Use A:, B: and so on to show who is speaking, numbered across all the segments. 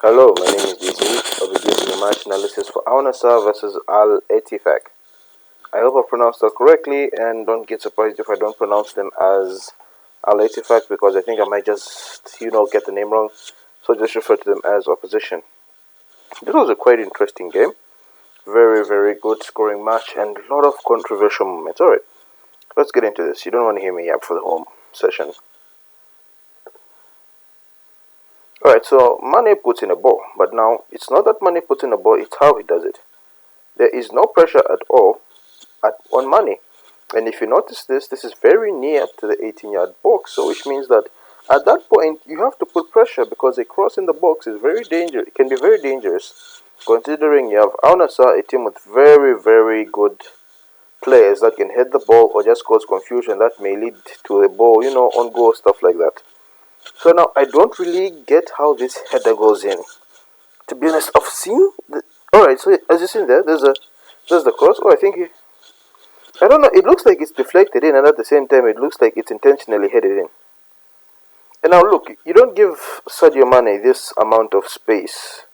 A: Hello, my name is DC. I'll be giving the match analysis for Nassr versus Ettifaq. I hope I pronounced that correctly, and don't get surprised if I don't pronounce them as Ettifaq because I think I might just, get the name wrong. So just refer to them as opposition. This was a quite interesting game. Very, very good scoring match and a lot of controversial moments. Alright, let's get into this. You don't want to hear me yap for the whole session. Alright, so Mane puts in a ball, but now it's not that Mane puts in a ball, it's how he does it. There is no pressure at all on Mane. And if you notice this is very near to the 18-yard box, so which means that at that point you have to put pressure because a cross in the box is very dangerous. It can be very dangerous considering you have Al Nassr, a team with very, very good players that can head the ball or just cause confusion that may lead to a ball, on goal, stuff like that. So now I don't really get how this header goes in. To be honest, I've seen alright, so as you see there, there's the cross. Oh, I don't know, it looks like it's deflected in and at the same time it looks like it's intentionally headed in. And now look, you don't give Sadio Mane this amount of space.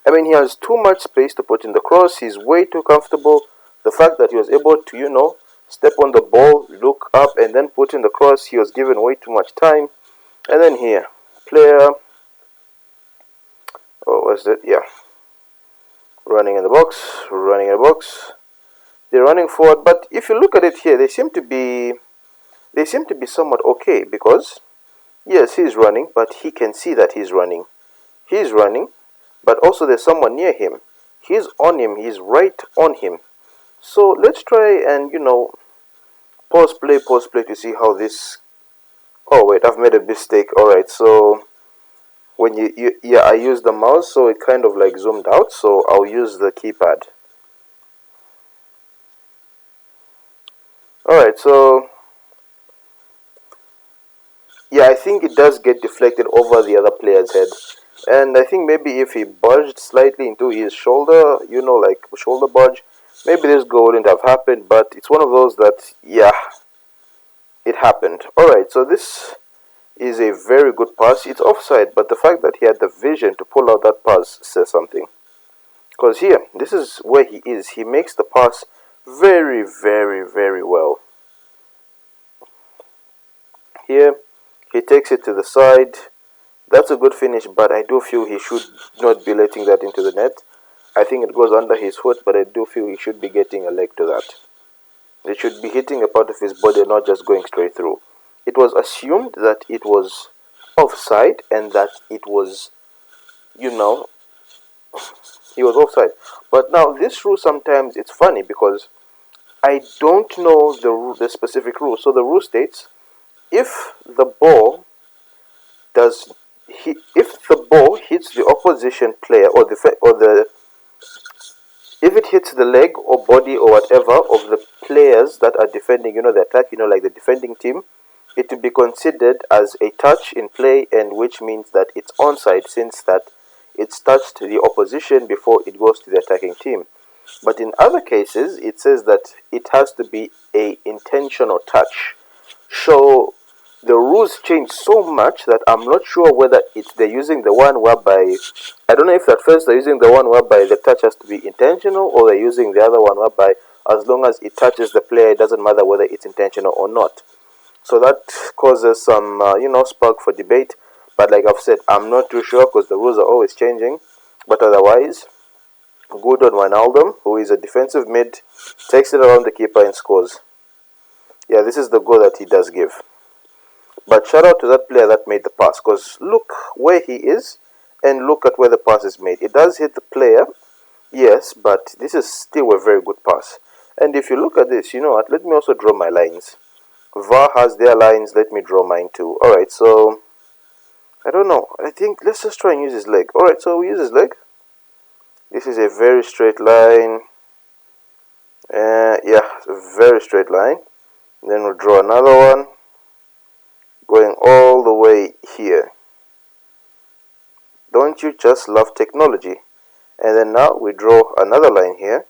A: I mean, he has too much space to put in the cross. He's way too comfortable. The fact that he was able to, step on the ball, look up and then put in the cross, he was given way too much time. And then here, player, what's that? Yeah, running in the box. They're running forward, but if you look at it here, they seem to be somewhat okay because yes, he's running, but he can see that he's running. He's running, but also there's someone near him. He's on him. He's right on him. So let's try and pause play to see how this. Oh wait, I've made a mistake. All right, so when I use the mouse, so it kind of like zoomed out. So I'll use the keypad. Alright, so yeah, I think it does get deflected over the other player's head. And I think maybe if he budged slightly into his shoulder, like shoulder budge, maybe this goal wouldn't have happened, but it's one of those that, yeah, it happened. Alright, so this is a very good pass. It's offside, but the fact that he had the vision to pull out that pass says something. Because here, this is where he is. He makes the pass very, very, very well. Here, he takes it to the side. That's a good finish, but I do feel he should not be letting that into the net. I think it goes under his foot, but I do feel he should be getting a leg to that. It should be hitting a part of his body, not just going straight through. It was assumed that it was offside and that it was, he was offside. But now this rule sometimes it's funny because I don't know the specific rule. So the rule states if the ball hits the opposition player if it hits the leg or body or whatever of the players that are defending, the attack, like the defending team, it will be considered as a touch in play, and which means that it's onside since that it's touched the opposition before it goes to the attacking team. But in other cases, it says that it has to be a intentional touch. So the rules change so much that I'm not sure whether they're using the one whereby, I don't know if at first they're using the one whereby the touch has to be intentional, or they're using the other one whereby as long as it touches the player, it doesn't matter whether it's intentional or not. So that causes some, spark for debate. But like I've said, I'm not too sure because the rules are always changing. But otherwise, good on Wijnaldum, who is a defensive mid, takes it around the keeper and scores. Yeah, this is the goal that he does give. But shout out to that player that made the pass, because look where he is and look at where the pass is made. It does hit the player, yes, but this is still a very good pass. And if you look at this, you know what, let me also draw my lines. VAR has their lines, let me draw mine too. Alright, so I don't know. I think let's just try and use his leg. Alright, so we use his leg. This is a very straight line. Yeah, a very straight line. And then we'll draw another one going all the way here. Don't you just love technology? And then now we draw another line here.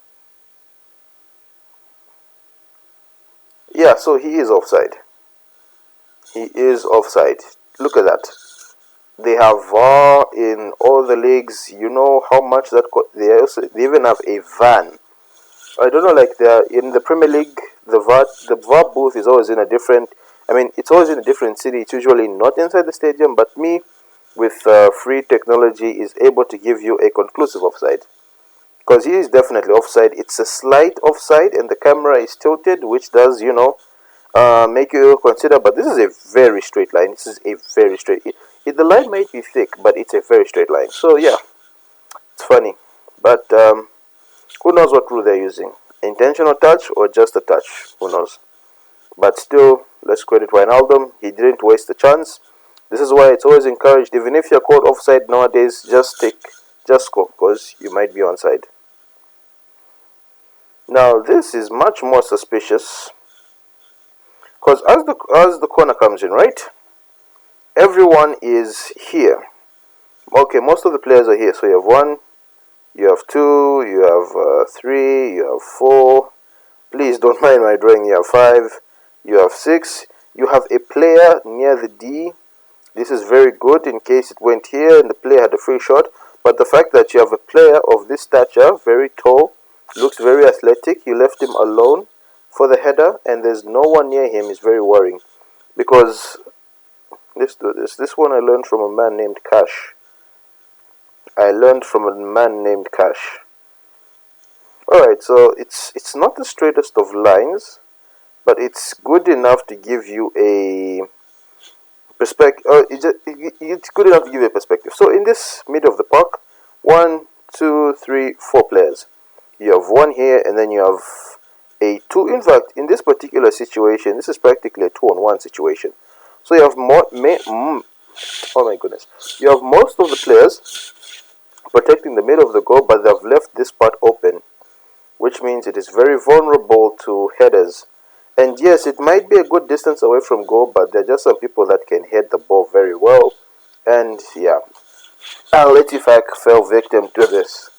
A: Yeah, so he is offside. He is offside. Look at that. They have VAR in all the leagues. You know how much that they even have a van. I don't know, like in the Premier League, the VAR booth is always in a different. I mean, it's always in a different city. It's usually not inside the stadium. But me, with free technology, is able to give you a conclusive offside. Because he is definitely offside. It's a slight offside, and the camera is tilted, which does, make you consider. But this is a very straight line. This is a very straight. The line might be thick, but it's a very straight line. So yeah, it's funny. But who knows what rule they're using? Intentional touch or just a touch? Who knows? But still, let's credit Wijnaldum. He didn't waste the chance. This is why it's always encouraged. Even if you're caught offside nowadays, just score, because you might be onside. Now this is much more suspicious, because as the corner comes in, right? Everyone is here. Okay, most of the players are here. So you have 1, you have 2, you have 3, you have 4. Please don't mind my drawing. You have 5, you have 6. You have a player near the D. This is very good in case it went here and the player had a free shot. But the fact that you have a player of this stature, very tall, looks very athletic, you left him alone for the header and there's no one near him is very worrying. Because, let's do this. This one I learned from a man named Cash. Alright, so it's not the straightest of lines, but it's good enough to give you a perspective. It's good enough to give you a perspective. So in this middle of the park, 1, 2, 3, 4 players. You have 1 here, and then you have a 2. In fact, in this particular situation, this is practically a 2-on-1 situation. So you have oh my goodness, you have most of the players protecting the middle of the goal, but they've left this part open, which means it is very vulnerable to headers. And yes, it might be a good distance away from goal, but there are just some people that can head the ball very well. And yeah, Ettifaq fell victim to this.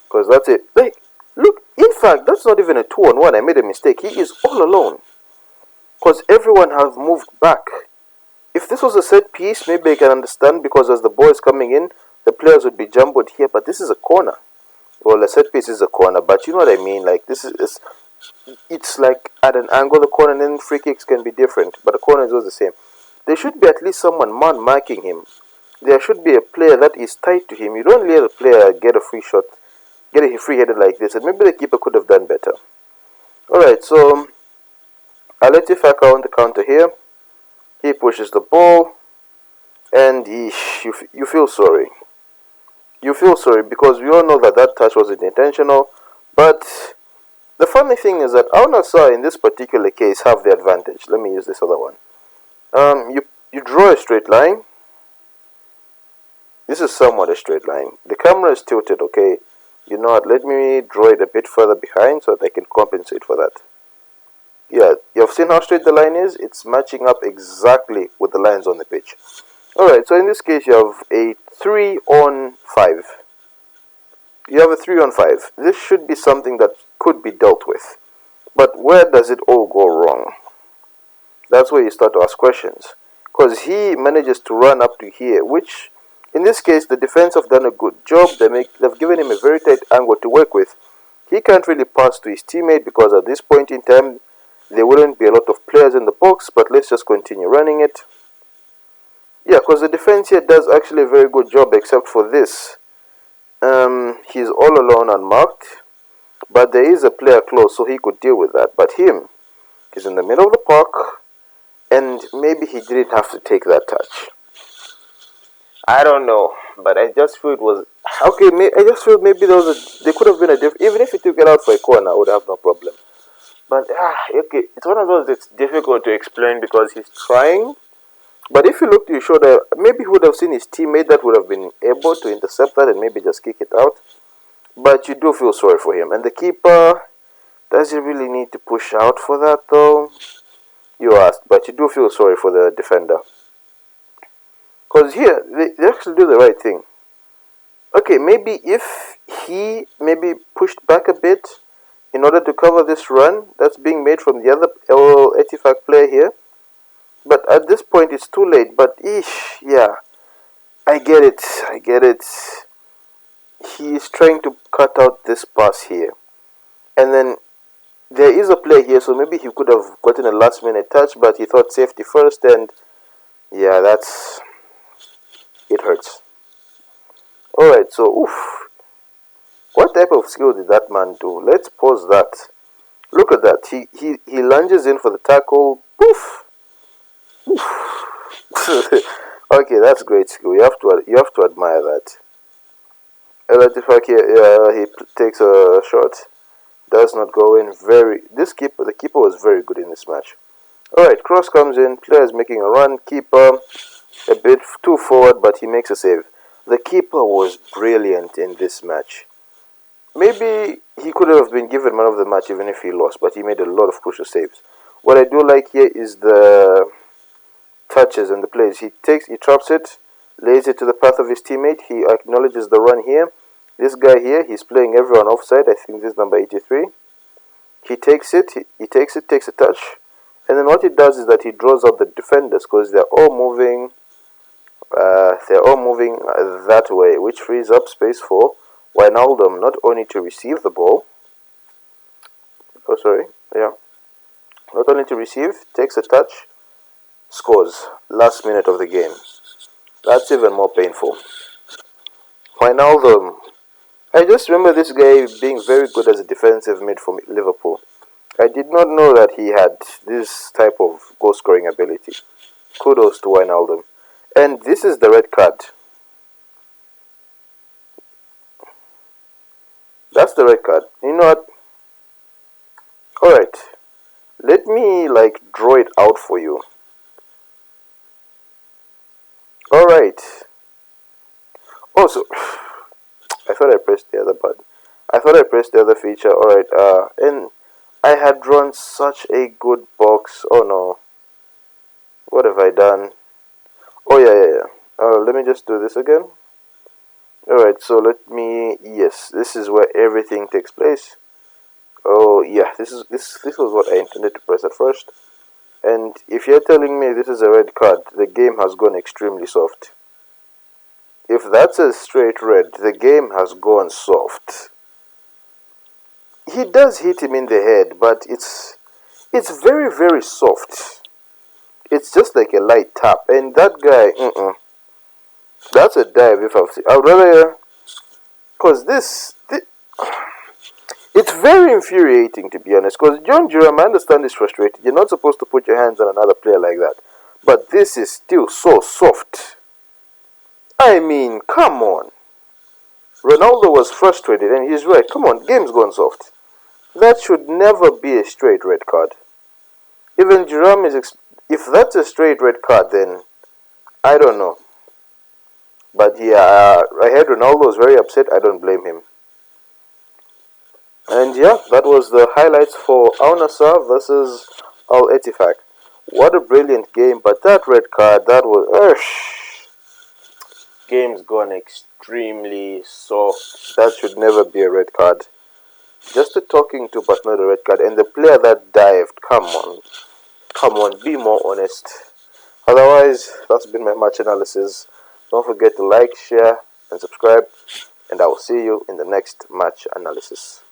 A: Because that's it. Like, look, in fact, that's not even a 2-on-1. I made a mistake. He is all alone. Because everyone have moved back. If this was a set piece, maybe I can understand, because as the ball is coming in, the players would be jumbled here. But this is a corner. Well, a set piece is a corner, but you know what I mean. Like, it's like at an angle, the corner, and then free kicks can be different. But the corner is always the same. There should be at least someone marking him. There should be a player that is tied to him. You don't let a player get a free shot, get a free header like this, and maybe the keeper could have done better. Alright, so I'll let Ettifaq on the counter here. He pushes the ball, and you feel sorry. You feel sorry because we all know that that touch wasn't intentional. But the funny thing is that Al Nassr in this particular case have the advantage. Let me use this other one. You draw a straight line. This is somewhat a straight line. The camera is tilted, okay? You know what, let me draw it a bit further behind so that I can compensate for that. Yeah, you've seen how straight the line is? It's matching up exactly with the lines on the pitch. Alright, so in this case you have a 3-on-5. You have a 3-on-5. This should be something that could be dealt with. But where does it all go wrong? That's where you start to ask questions. Because he manages to run up to here, which in this case the defense have done a good job. They've given him a very tight angle to work with. He can't really pass to his teammate because at this point in time there wouldn't be a lot of players in the box, but let's just continue running it. Yeah, because the defense here does actually a very good job except for this. He's all alone unmarked, but there is a player close so he could deal with that. But he's in the middle of the park, and maybe he didn't have to take that touch. I don't know, but I just feel it was okay. I just feel maybe there could have been a difference. Even if he took it out for a corner, I would have no problem. But okay, it's one of those that's difficult to explain because he's trying. But if you look to your shoulder, maybe he would have seen his teammate that would have been able to intercept that and maybe just kick it out. But you do feel sorry for him. And the keeper, does he really need to push out for that though? You asked, but you do feel sorry for the defender. Because here, they actually do the right thing. Okay, maybe if he maybe pushed back a bit in order to cover this run that's being made from the other Ettifaq player here, But at this point, it's too late. But ish, yeah, I get it. I get it. He is trying to cut out this pass here, and then there is a play here, so maybe he could have gotten a last-minute touch, but he thought safety first, and yeah, it hurts. All right, so oof, what type of skill did that man do? Let's pause that. Look at that. He lunges in for the tackle. Poof. Okay, that's great skill. You have to admire that. Ettifaq here, he takes a shot. Does not go in. The keeper was very good in this match. All right, cross comes in. Player is making a run. Keeper a bit too forward, but he makes a save. The keeper was brilliant in this match. Maybe he could have been given man of the match even if he lost, but he made a lot of crucial saves. What I do like here is the touches and the plays. He traps it, lays it to the path of his teammate. He acknowledges the run here. This guy here, he's playing everyone offside. I think this is number 83. He takes it, takes a touch, and then what he does is that he draws out the defenders because they're all moving. That way, which frees up space for Wijnaldum not only to receive the ball. Not only to receive, takes a touch, scores last minute of the game. That's even more painful. Wijnaldum. I just remember this guy being very good as a defensive mid for Liverpool. I did not know that he had this type of goal scoring ability. Kudos to Wijnaldum. And this is the red card. That's the red card. You know what? Alright. Let me draw it out for you. Alright. Also, I thought I pressed the other button. I thought I pressed the other feature. Alright, and I had drawn such a good box. Oh no. What have I done? Oh yeah. Let me just do this again. Alright, so yes, this is where everything takes place. Oh yeah, this was what I intended to press at first. And if you're telling me this is a red card, the game has gone extremely soft. If that's a straight red, the game has gone soft. He does hit him in the head, but it's very, very soft. It's just like a light tap. And that guy, that's a dive if I've seen. I would rather, because it's very infuriating to be honest. Because John Duran, I understand is frustrated. You're not supposed to put your hands on another player like that. But this is still so soft. I mean, come on. Ronaldo was frustrated, and he's right. Come on, game's gone soft. That should never be a straight red card. Even Jerome if that's a straight red card, then I don't know. But yeah, I heard Ronaldo was very upset. I don't blame him. And yeah, that was the highlights for Al Nassr versus Al Ettifaq. What a brilliant game, but that red card, that was... Game's gone extremely soft. That should never be a red card. Just a talking to, but not a red card. And the player that dived, come on, be more honest. Otherwise, that's been my match analysis. Don't forget to like, share, and subscribe. And I will see you in the next match analysis.